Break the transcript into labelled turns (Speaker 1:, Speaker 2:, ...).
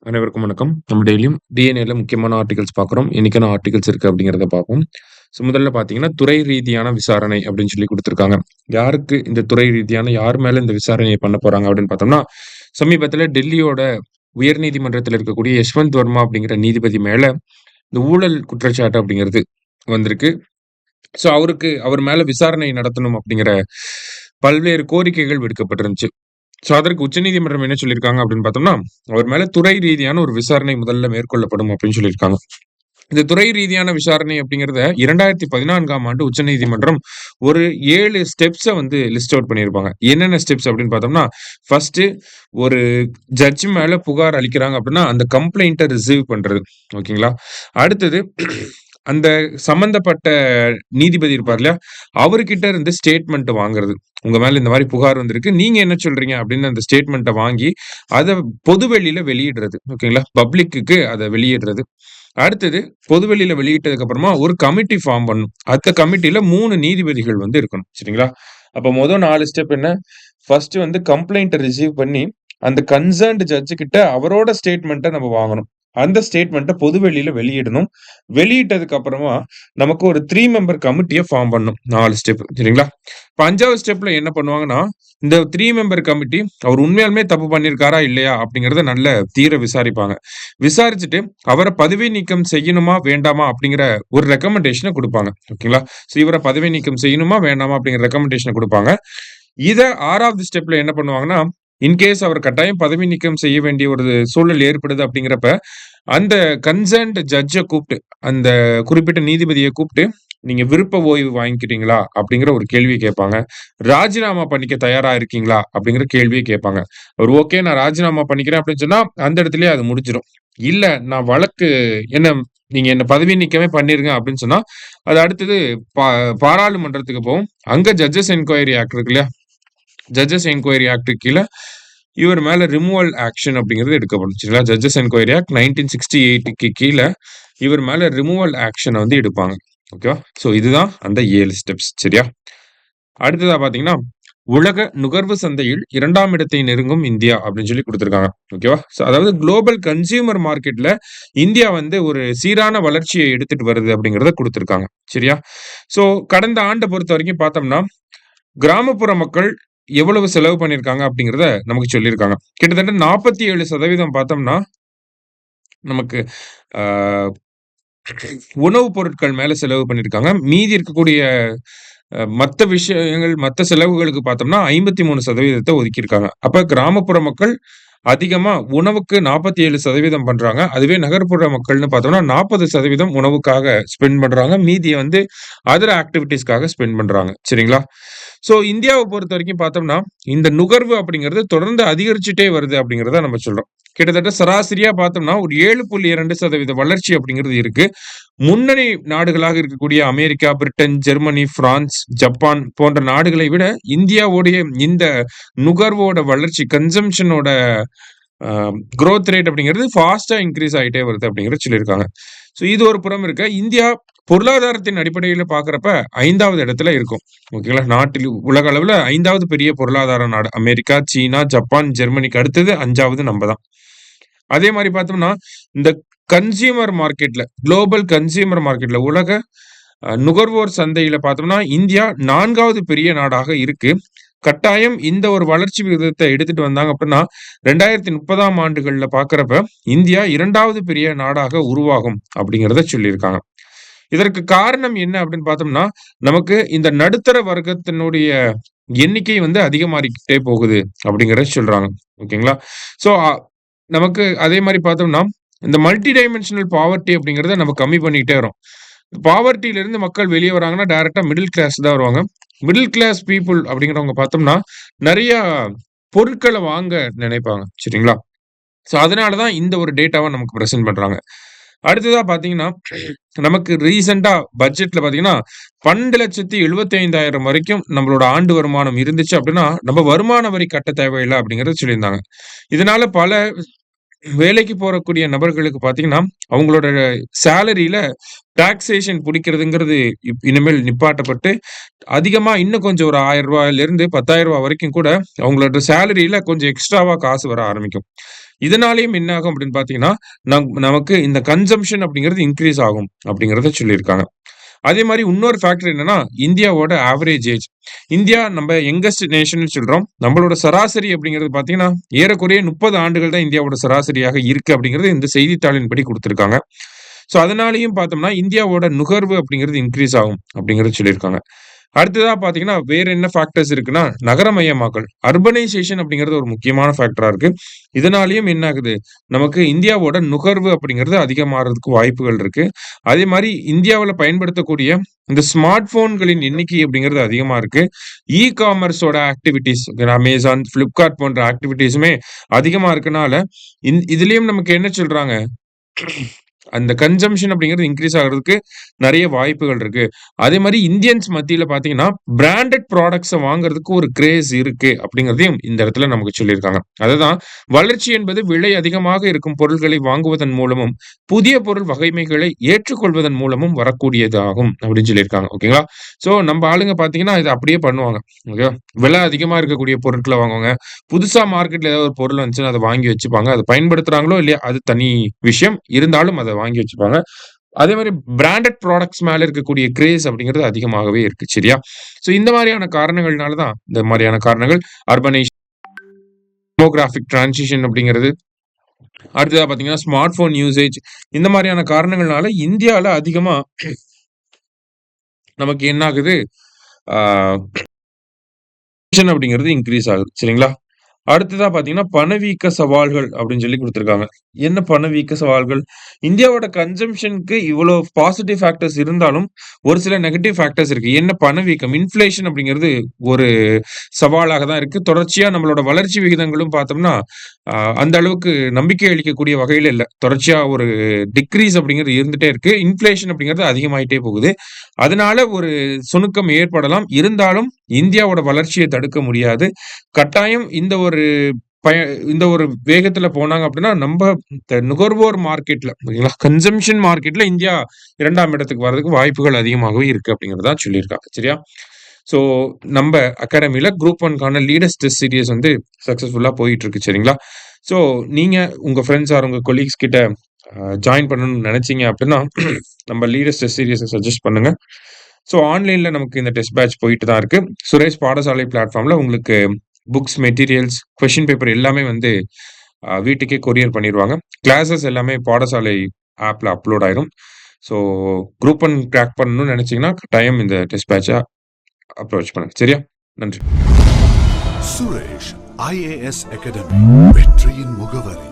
Speaker 1: அனைவருக்கும் வணக்கம். நம்ம டெய்லியும் டிஎன்ஏல முக்கியமான ஆர்டிகல்ஸ் பார்க்குறோம். என்னைக்கான ஆர்டிகல்ஸ் இருக்கு அப்படிங்கிறத பார்ப்போம். முதல்ல பார்த்தீங்கன்னா, துறை ரீதியான விசாரணை அப்படின்னு சொல்லி குடுத்துருக்காங்க. யாருக்கு இந்த துறை ரீதியான யார் மேல இந்த விசாரணைய பண்ண போறாங்க அப்படின்னு பார்த்தோம்னா, சமீபத்தில டெல்லியோட உயர்நீதிமன்றத்தில இருக்கக்கூடிய யஷ்வந்த் வர்மா அப்படிங்கிற நீதிபதி மேல இந்த ஊழல் குற்றச்சாட்டு அப்படிங்கிறது வந்திருக்கு. அவர் மேல விசாரணை நடத்தணும் அப்படிங்கிற பல்வேறு கோரிக்கைகள் விடுக்கப்பட்டிருந்துச்சு. அதற்கு உச்சநீதிமன்றம் என்ன சொல்லியிருக்காங்க அப்படின்னு பார்த்தோம்னா, அவர் மேல துறை ரீதியான ஒரு விசாரணை முதல்ல மேற்கொள்ளப்படும் அப்படின்னு சொல்லியிருக்காங்க. இந்த துறை ரீதியான விசாரணை அப்படிங்கிறத 2014ஆம் ஆண்டு உச்சநீதிமன்றம் ஒரு 7 ஸ்டெப்ஸ வந்து லிஸ்ட் அவுட் பண்ணியிருப்பாங்க. என்னென்ன ஸ்டெப்ஸ் அப்படின்னு பார்த்தோம்னா, ஃபர்ஸ்ட்டு ஒரு ஜட்ஜ் மேல புகார் அளிக்கிறாங்க அப்படின்னா, அந்த கம்ப்ளைண்ட்ட ரிசீவ் பண்றது. ஓகேங்களா? அடுத்தது அந்த சம்பந்தப்பட்ட நீதிபதி இருப்பார் இல்லையா? அவர்கிட்ட இருந்து ஸ்டேட்மெண்ட் வாங்குறது. உங்க மேல இந்த மாரி புகார் வந்திருக்கு. நீங்க என்ன சொல்றீங்க? அப்படின்னு அந்த ஸ்டேட்மெண்ட்ட வாங்கி, அத பொதுவெளியில வெளியிடுறது. ஓகேங்களா? பப்ளிக்குக்கு அத வெளியிடுறது. அடுத்தது பொதுவெளியில வெளியிட்டதுக்கு அப்புறமா ஒரு கமிட்டி ஃபார்ம் பண்ணணும். அந்த கமிட்டில 3 நீதிபதிகள் வந்து இருக்கணும். சரிங்களா? அப்ப 4 ஸ்டெப் என்ன? ஃபர்ஸ்ட் வந்து கம்ப்ளைண்ட்ட ரிசீவ் பண்ணி, அந்த கன்சர்ன்ட் ஜட்ஜ் கிட்ட அவரோட ஸ்டேட்மெண்ட்ட நம்ம வாங்கணும். அந்த ஸ்டேட்மெண்ட்ட பொதுவெளியில வெளியிடணும். வெளியிட்டதுக்கு அப்புறமா நமக்கு ஒரு 3 மெம்பர் கமிட்டிய ஃபார்ம் பண்ணணும். 4 ஸ்டெப். சரிங்களா? இப்ப 5வது ஸ்டெப்ல என்ன பண்ணுவாங்கன்னா, இந்த 3 மெம்பர் கமிட்டி அவர் உண்மையாலுமே தப்பு பண்ணியிருக்காரா? இல்லையா? அப்படிங்கிறத நல்ல தீர விசாரிப்பாங்க. விசாரிச்சுட்டு அவர பதவி நீக்கம் செய்யணுமா? வேண்டாமா? அப்படிங்கிற ஒரு ரெக்கமெண்டேஷன குடுப்பாங்க. ஓகேங்களா? இவர பதவி நீக்கம் செய்யணுமா? வேண்டாமா? அப்படிங்கிற ரெக்கமெண்டேஷன குடுப்பாங்க. இத 6வது ஸ்டெப்ல என்ன பண்ணுவாங்கன்னா, இன்கேஸ் அவர் கட்டாயம் பதவி நீக்கம் செய்ய வேண்டிய ஒரு சூழல் ஏற்படுது அப்படிங்கிறப்ப, அந்த கன்சர்ன்ட் ஜட்ஜ கூப்ட்டு, அந்த குறிப்பிட்ட நீதிபதிய கூப்ட்டு, "நீங்க விருப்ப ஓய்வு வாங்கிக்கிறீங்களா?" அப்படிங்கிற ஒரு கேள்விய கேட்பாங்க. "ராஜினாமா பண்ணிக்க தயாரா இருக்கீங்களா?" அப்படிங்கிற கேள்விய கேட்பாங்க. அவர் ஓகே நான் ராஜினாமா பண்ணிக்கிறேன் அப்படின்னு சொன்னா, அந்த இடத்திலேயே அது முடிஞ்சிரும். இல்ல நான் வழக்கு என்ன நீங்க என்ன பதவி நீக்கமே பண்ணிருங்க அப்படின்னு சொன்னா, அது அடுத்தது பா பாராளுமன்றத்துக்கு போகும். அங்க ஜட்ஜஸ் என்குயரி ஆக்ட் இருக்கு இல்லையா? ஜட்ஜஸ் என்குயரி ஆக்ட் கீழ இவர் மேல ரிமூவல் ஆக்ஷன் அப்படிங்கிறது எடுக்கப்படும். சரிங்களா? ஜட்ஜஸ் என்குயரி ஆக்ட் 1968க்கு கீழ இவர் மேல ரிமூவல் ஆக்ஷன வந்து எடுப்பாங்க. ஓகேவா? இதுதான் அந்த 7 ஸ்டெப்ஸ். சரியா? அடுத்ததா பார்த்தீங்கன்னா, உலக நுகர்வு சந்தையில் 2ஆம் இடத்தை நெருங்கும் இந்தியா அப்படின்னு சொல்லி குடுத்திருக்காங்க. ஓகேவா? அதாவது குளோபல் கன்சியூமர் மார்க்கெட்ல இந்தியா வந்து ஒரு சீரான வளர்ச்சிய எடுத்துட்டு வருது அப்படிங்கிறத குடுத்திருக்காங்க. சரியா? ஸோ கடந்த ஆண்ட பொறுத்தவரைக்கும் பார்த்தோம்னா, கிராமப்புற மக்கள் எவ்வளவு செலவு பண்ணியிருக்காங்க அப்படிங்கிறத நமக்கு சொல்லியிருக்காங்க. கிட்டத்தட்ட 47% பார்த்தோம்னா, நமக்கு ஆ உணவுப் பொருட்கள் மேல செலவு பண்ணியிருக்காங்க. மீதி இருக்கக்கூடிய மத்த விஷயங்கள், மத்த செலவுகளுக்கு பார்த்தோம்னா 53% ஒதுக்கியிருக்காங்க. அப்ப கிராமப்புற மக்கள் அதிகமா உணவுக்கு 47% பண்றாங்க. அதுவே நகர்ப்புற மக்கள்னு பார்த்தோம்னா 40% உணவுக்காக ஸ்பெண்ட் பண்றாங்க. மீதிய வந்து அதர் ஆக்டிவிட்டீஸ்க்காக ஸ்பெண்ட் பண்றாங்க. சரிங்களா? இந்தியாவ பொறுத்தவரைக்கும் பார்த்தோம்னா, இந்த நுகர்வு அப்படிங்கிறது தொடர்ந்து அதிகரிச்சுட்டே வருது அப்படிங்கிறத நம்ம சொல்றோம். கிட்டத்தட்ட சராசரியா பார்த்தோம்னா, ஒரு 7.2% வளர்ச்சி அப்படிங்கிறது இருக்கு. முன்னணி நாடுகளாக இருக்கக்கூடிய America, Britain, Germany, France, Japan போன்ற நாடுகளை விட இந்தியாவுடைய இந்த நுகர்வோட வளர்ச்சி கன்சம்ப்ஷனோட அ குரோத் ரேட் அப்படிங்கிறது ஃபாஸ்ட்டா இன்கிரீஸ் ஆயிட்டே வருது அப்படிங்கிறத சொல்லியிருக்காங்க. இது ஒரு புறம் இருக்க, இந்தியா பொருளாதாரத்தின் அடிப்படையில பார்க்கிறப்ப 5வது இடத்துல இருக்கும். ஓகேங்களா? நாட்டில் உலக அளவுல 5வது பெரிய பொருளாதார நாடு. அமெரிக்கா, சீனா, ஜப்பான், ஜெர்மனிக்கு அடுத்தது 5வது நம்ப தான். அதே மாரி பார்த்தோம்னா, இந்த கன்சியூமர் மார்க்கெட்ல, குளோபல் கன்சியூமர் மார்க்கெட்ல உலக நுகர்வோர் சந்தையில பார்த்தோம்னா, இந்தியா 4வது பெரிய நாடாக இருக்கு. கட்டாயம் இந்த ஒரு வளர்ச்சி விகிதத்த எடுத்துட்டு வந்தாங்க அப்படின்னா, 2030ஆம் ஆண்டுகள்ல பார்க்கிறப்ப, இந்தியா 2வது பெரிய நாடாக உருவாகும் அப்படிங்கிறத சொல்லியிருக்காங்க. இதற்கு காரணம் என்ன அப்படின்னு பார்த்தோம்னா, நமக்கு இந்த நடுத்தர வர்க்கத்தினுடைய எண்ணிக்கை வந்து அதிகமாறிக்கிட்டே போகுது அப்படிங்கிறத சொல்றாங்க. ஓகேங்களா? ஸோ, நமக்கு அதே மாரி பார்த்தோம்னா, இந்த மல்டி டைமென்ஷனல் பாவர்ட்டி அப்படிங்கிறத நம்ம கம்மி பண்ணிக்கிட்டே வரோம். பாவர்ட்டில இருந்து மக்கள் வெளிய வராங்கன்னா, டைரக்ட்டா மிடில் கிளாஸ் தான் வருவாங்க. மிடில் கிளாஸ் பீப்பிள் அப்படிங்கிறவங்க பார்த்தோம்னா, நெறைய பொருட்கள வாங்க நினைப்பாங்க. சரிங்களா? அதனால தான் இந்த ஒரு டேட்டாவ நமக்கு பிரசன்ட் பண்றாங்க. அடுத்ததா பார்த்தீங்கன்னா, நமக்கு ரீசென்ட்டா பட்ஜெட்ல பார்த்தீங்கன்னா, 12,75,000 வரைக்கும் நம்மளோட ஆண்டு வருமானம் இருந்துச்சு அப்படின்னா, நம்ம வருமான வரி கட்ட தேவையில்ல அப்படிங்கிறத சொல்லியிருந்தாங்க. இதனால பல வேலைக்கு போறக்கூடிய நபர்களுக்கு பார்த்தீங்கன்னா, அவங்களோட சேலரில டாக்ஸேஷன் புடிக்கிறதுங்கிறது இனிமேல் நிப்பாட்டப்பட்டு, அதிகமா இன்னும் கொஞ்சம் ஒரு ரூ. 1000லிருந்து ரூ. 10,000 வரைக்கும் கூட அவங்களோட சேலரில கொஞ்சம் எக்ஸ்ட்ராவா காசு வர ஆரம்பிக்கும். இதனாலேயும் என்ன ஆகும் அப்படின்னு பார்த்தீங்கன்னா, நமக்கு இந்த கன்சம்ப்ஷன் அப்படிங்கிறது இன்கிரீஸ் ஆகும் அப்படிங்கிறத சொல்லியிருக்காங்க. அதே மாரி இன்னொரு ஃபேக்டர் என்னன்னா, இந்தியாவோட ஆவரேஜ் ஏஜ். இந்தியா நம்ம யங்கஸ்ட் நேஷன்னு சொல்றோம். நம்மளோட சராசரி அப்படிங்கிறது பார்த்தீங்கன்னா, ஏறக்குறைய 30 ஆண்டுகள் தான் இந்தியாவோட சராசரியாக இருக்கு அப்படிங்கிறது இந்த செய்தித்தாளின்படி குடுத்திருக்காங்க. ஸோ, அதனாலேயும் பார்த்தோம்னா, இந்தியாவோட நுகர்வு அப்படிங்கிறது இன்கிரீஸ் ஆகும் அப்படிங்கிறது சொல்லியிருக்காங்க. அடுத்ததா பார்த்தீங்கன்னா, வேற என்ன ஃபேக்டர்ஸ் இருக்குன்னா, நகரமயமாக்கல். அர்பனைசேஷன் அப்படிங்கிறது ஒரு முக்கியமான ஃபேக்டரா இருக்கு. இதனாலேயும் என்ன ஆகுது, நமக்கு இந்தியாவோட நுகர்வு அப்படிங்கிறது அதிகமாறதுக்கு வாய்ப்புகள் இருக்கு. அதே மாரி இந்தியாவுல பயன்படுத்தக்கூடிய இந்த ஸ்மார்ட் போன்களின் எண்ணிக்கை அப்படிங்கிறது அதிகமா இருக்கு. காமர்ஸோட ஆக்டிவிட்டீஸ் Amazon, Flipkart போன்ற ஆக்டிவிட்டீஸுமே அதிகமா இருக்கனால, இதுலயும் நமக்கு என்ன சொல்றாங்க, அந்த கன்சம்ப்ஷன் அப்படிங்கிறது இன்கிரீஸ் ஆகுறதுக்கு நெறைய வாய்ப்புகள் இருக்கு. அதே மாரி இந்தியன்ஸ் மத்தியில பார்த்தீங்கன்னா, பிராண்டட் ப்ராடக்ட்ஸ வாங்குறதுக்கு ஒரு கிரேஸ் இருக்கு அப்படிங்கிறதையும் இந்த இடத்துல நமக்கு சொல்லியிருக்காங்க. அதுதான் வளர்ச்சி என்பது விலை அதிகமாக இருக்கும் பொருள்களை வாங்குவதன் மூலமும், புதிய பொருள் வகைமைகளை ஏற்றுக்கொள்வதன் மூலமும் வரக்கூடியது ஆகும் அப்படின்னு சொல்லியிருக்காங்க. ஓகேங்களா? ஸோ நம்ப ஆளுங்க பார்த்தீங்கன்னா, இத அப்படியே பண்ணுவாங்க. ஓகேவா? விலை அதிகமா இருக்கக்கூடிய பொருட்கள வாங்குவாங்க. புதுசா மார்க்கெட்ல ஏதாவது ஒரு பொருள் வந்துச்சுன்னா, அத வாங்கி வச்சுப்பாங்க. அத பயன்படுத்துறாங்களோ இல்லையா? அது தனி விஷயம். இருந்தாலும் அத வாங்கி வச்சுப்பாங்க. அதே மாரி பிராண்டட் ப்ராடக்ட்ஸ் மேல இருக்கக்கூடிய கிரேஸ் அப்படிங்கிறது அதிகமாகவே இருக்கு. சரியா? ஸோ இந்த மாரியான காரணங்கள்னால தான் இந்த மாரியான காரணங்கள் அர்பனைசேஷன், டெமோகிராபிக் டிரான்சிஷன் அப்படிங்கிறது, அடுத்ததா பார்த்தீங்கன்னா ஸ்மார்ட் போன் யூசேஜ் இந்த மாரியான காரணங்கள்னால இந்தியால அதிகமா நமக்கு என்ன ஆகுது? ஆ அப்படிங்கிறது இன்கிரீஸ் ஆகுது. சரிங்களா? அடுத்ததா பார்த்தீங்கன்னா, பணவீக்க சவால்கள் அப்படின்னு சொல்லி குடுத்திருக்காங்க. என்ன பணவீக்க சவால்கள்? இந்தியாவோட கன்சம்ப்ஷனுக்கு இவ்வளோ பாசிட்டிவ் ஃபேக்டர்ஸ் இருந்தாலும், ஒரு சில நெகட்டிவ் ஃபேக்டர்ஸ் இருக்கு. என்ன பணவீக்கம்? இன்ஃப்ளேஷன் அப்படிங்கிறது ஒரு சவாலாக தான் இருக்கு. தொடர்ச்சியா நம்மளோட வளர்ச்சி விகிதங்களும் பார்த்தோம்னா, அ அந்த அளவுக்கு நம்பிக்கை அளிக்கக்கூடிய வகையில இல்ல. தொடர்ச்சியா ஒரு டிக்ரீஸ் அப்படிங்கிறது இருந்துட்டே இருக்கு. இன்ஃப்ளேஷன் அப்படிங்கிறது அதிகமாயிட்டே போகுது. அதனால ஒரு சுணுக்கம் ஏற்படலாம். இருந்தாலும் இந்தியாவோட வளர்ச்சிய தடுக்க முடியாது. கட்டாயம் இந்த ஒரு வேகத்துல போனாங்க அப்படின்னா, நுகர்வோர் மார்க்கெட்ல ஓகேங்களா, கன்சம்ப்ஷன் மார்க்கெட்ல இந்தியா 2ஆம் இடத்துக்கு வர்றதுக்கு வாய்ப்புகள் அதிகமாகவே இருக்கு அப்படிங்கிறத சொல்லியிருக்காங்க. சரியா? ஸோ நம்ப அகாடமில குரூப் 1க்கான லீடர்ஸ் டெஸ்ட் சீரிஸ் வந்து சக்சஸ்ஃபுல்லா போயிட்டு இருக்கு. சரிங்களா? ஸோ நீங்க உங்க ஃபிரெண்ட்ஸ் ஆர் உங்க கொலீக்ஸ் கிட்ட ஜாயின் பண்ணணும்னு நெனச்சீங்க அப்படின்னா, நம்ம லீடர்ஸ் டெஸ்ட் சீரிஸ சஜெஸ்ட் பண்ணுங்க. ஸோ ஆன்லைன்ல நமக்கு இந்த டெஸ்ட் பேட்ச் போயிட்டு தான் இருக்கு. சுரேஷ் பாடசாலை பிளாட்ஃபார்ம்ல உங்களுக்கு புக்ஸ், மெட்டீரியல்ஸ், கொஸ்டின் பேப்பர் எல்லாமே வந்து வீட்டுக்கே கொரியர் பண்ணிருவாங்க. கிளாஸஸ் எல்லாமே பாடசாலை ஆப்ல அப்லோட் ஆயிரும். ஸோ குரூப் 1 கிராக் பண்ணணும்னு நெனச்சீங்கன்னா, கட்டாயம் இந்த டெஸ்ட் பேட்ச்ச அப்ரோச் பண்ணுங்க. சரியா? நன்றி.
Speaker 2: சுரேஷ் IAS அகாடமி வெற்றியின் முகவரி.